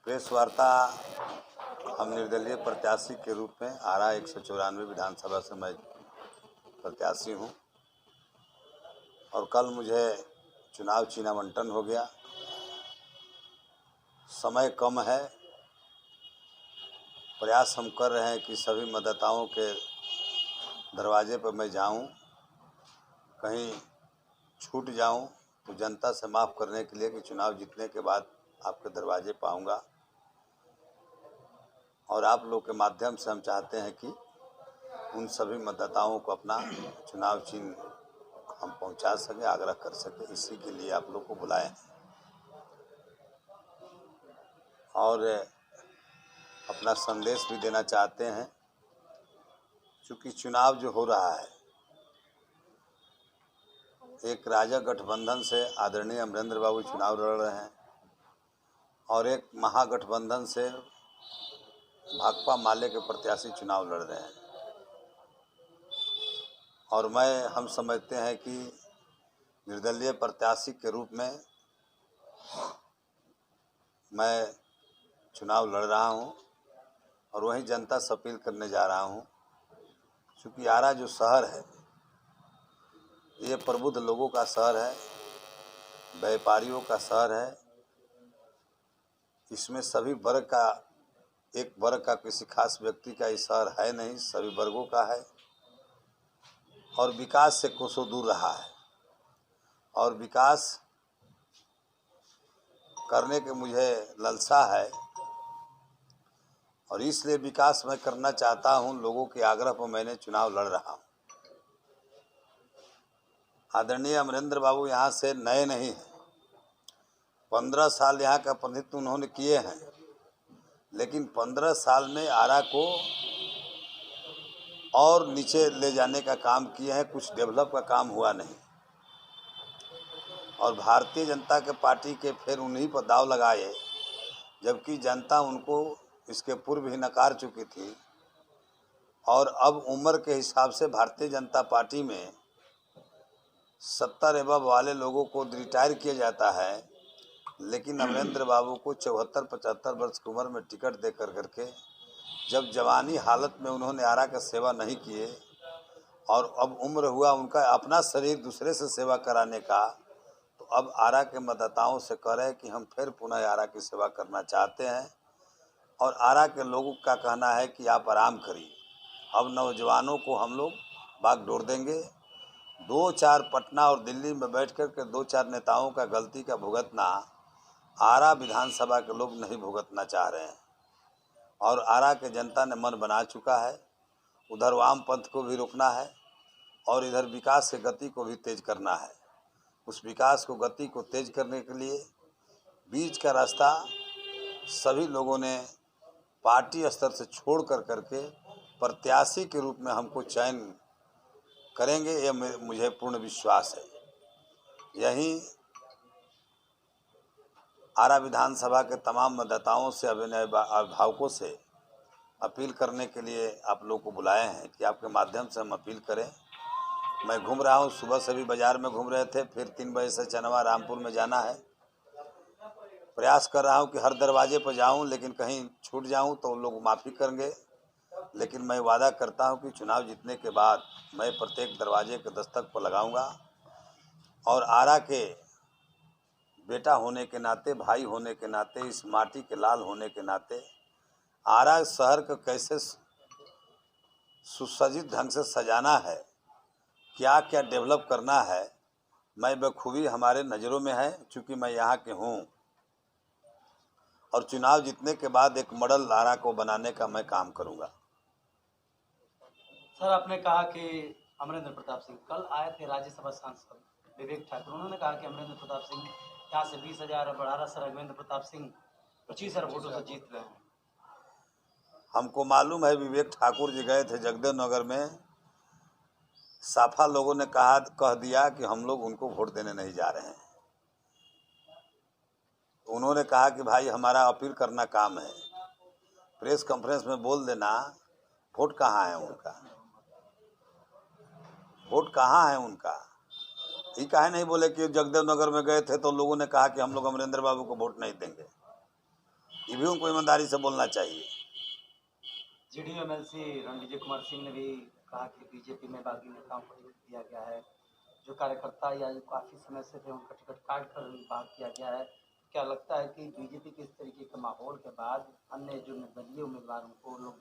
Press वार्ता हम निर्दलीय प्रत्याशी के रूप में आरा 194 विधानसभा से मैं प्रत्याशी हूं और कल मुझे चुनाव चिन्ह आवंटन हो गया। समय कम है, प्रयास हम कर रहे हैं कि सभी मतदाताओं के दरवाजे पर मैं जाऊं, कहीं छूट जाऊं तो जनता से माफ़ करने के लिए कि चुनाव जीतने के बाद आपके दरवाजे पाऊंगा। और आप लोग के माध्यम से हम चाहते हैं कि उन सभी मतदाताओं को अपना चुनाव चिन्ह हम पहुंचा सके, आग्रह कर सके, इसी के लिए आप लोग को बुलाए और अपना संदेश भी देना चाहते हैं। क्योंकि चुनाव जो हो रहा है, एक राजग गठबंधन से आदरणीय अमरेंद्र बाबू चुनाव लड़ रहे हैं और एक महागठबंधन से भाकपा माले के प्रत्याशी चुनाव लड़ रहे हैं। और हम समझते हैं कि निर्दलीय प्रत्याशी के रूप में मैं चुनाव लड़ रहा हूं और वहीं जनता से अपील करने जा रहा हूं। क्योंकि आरा जो शहर है, ये प्रबुद्ध लोगों का शहर है, व्यापारियों का शहर है। इसमें सभी वर्ग का, एक वर्ग का किसी खास व्यक्ति का ये शहर है नहीं, सभी वर्गों का है और विकास से कोसों दूर रहा है। और विकास करने के मुझे लालसा है और इसलिए विकास मैं करना चाहता हूं। लोगों के आग्रह पर मैंने चुनाव लड़ रहा हूं। आदरणीय अमरेंद्र बाबू यहाँ से नए नहीं हैं, 15 साल यहाँ का प्रतिनिधित्व उन्होंने किए हैं, लेकिन 15 साल में आरा को और नीचे ले जाने का काम किए हैं, कुछ डेवलप का काम हुआ नहीं। और भारतीय जनता के पार्टी के फिर उन्हीं पर दाव लगाए, जबकि जनता उनको इसके पूर्व ही नकार चुकी थी। और अब उम्र के हिसाब से भारतीय जनता पार्टी में 70 एबव वाले लोगों को रिटायर किया जाता है, लेकिन अमरेंद्र बाबू को 74-75 वर्ष की उम्र में टिकट दे करके जब जवानी हालत में उन्होंने आरा का सेवा नहीं किए और अब उम्र हुआ उनका अपना शरीर दूसरे से सेवा कराने का, तो अब आरा के मतदाताओं से कह रहे हैं कि हम फिर पुनः आरा की सेवा करना चाहते हैं। और आरा के लोगों का कहना है कि आप आराम करिए, अब नौजवानों को हम लोग बागडोर देंगे। 2-4 पटना और दिल्ली में बैठ कर के 2-4 नेताओं का गलती का भुगतना आरा विधानसभा के लोग नहीं भुगतना चाह रहे हैं। और आरा के जनता ने मन बना चुका है, उधर वामपंथ को भी रोकना है और इधर विकास के गति को भी तेज करना है। उस विकास को, गति को तेज करने के लिए बीच का रास्ता सभी लोगों ने पार्टी स्तर से छोड़ करके प्रत्याशी के रूप में हमको चयन करेंगे, ये मुझे पूर्ण विश्वास है। यही आरा विधानसभा के तमाम मतदाताओं से, अभिभावकों से अपील करने के लिए आप लोग को बुलाए हैं कि आपके माध्यम से हम अपील करें। मैं घूम रहा हूँ, सुबह से भी बाजार में घूम रहे थे, फिर 3 बजे से चनवा रामपुर में जाना है। प्रयास कर रहा हूँ कि हर दरवाजे पर जाऊँ, लेकिन कहीं छूट जाऊँ तो लोग माफ़ी करेंगे। लेकिन मैं वादा करता हूँ कि चुनाव जीतने के बाद मैं प्रत्येक दरवाजे के दस्तक पर लगाऊंगा और आरा के बेटा होने के नाते, भाई होने के नाते, इस माटी के लाल होने के नाते आरा शहर को कैसे सुसज्जित ढंग से सजाना है, क्या क्या डेवलप करना है, मैं बखूबी हमारे नज़रों में है। चूँकि मैं यहाँ के हूँ और चुनाव जीतने के बाद एक मॉडल आरा को बनाने का मैं काम करूँगा। सर, आपने कहा कि अमरेंद्र प्रताप सिंह कल आए थे, राज्यसभा सांसद विवेक ठाकुर, उन्होंने कहा कि अमरेंद्र प्रताप सिंह यहाँ से 20,000 बढ़ा सर, राघवेंद्र प्रताप सिंह 25,000 वोटों से जीत रहे हैं। हमको मालूम है, विवेक ठाकुर जी गए थे जगदेव नगर में, साफा लोगों ने कह दिया कि हम लोग उनको वोट देने नहीं जा रहे हैं। उन्होंने कहा कि भाई हमारा अपील करना काम है, प्रेस कॉन्फ्रेंस में बोल देना वोट कहाँ है उनका, वोट कहाँ है उनका। ये काहे नहीं बोले कि जगदेव नगर में गए थे तो लोगों ने कहा कि हम लोग अमरेंद्र बाबू को वोट नहीं देंगे। ये भी उनको ईमानदारी से बोलना चाहिए। जेडीयू एमएलसी रणविजय कुमार सिंह ने भी कहा कि बीजेपी में बागी नेताओं को टिकट दिया गया है, जो कार्यकर्ता या जो काफ़ी समय से थे उनका टिकट काट कर भाग किया गया है। क्या लगता है कि बीजेपी के इस तरीके के माहौल के बाद अन्य जो निर्दलीय उम्मीदवार उनको लोग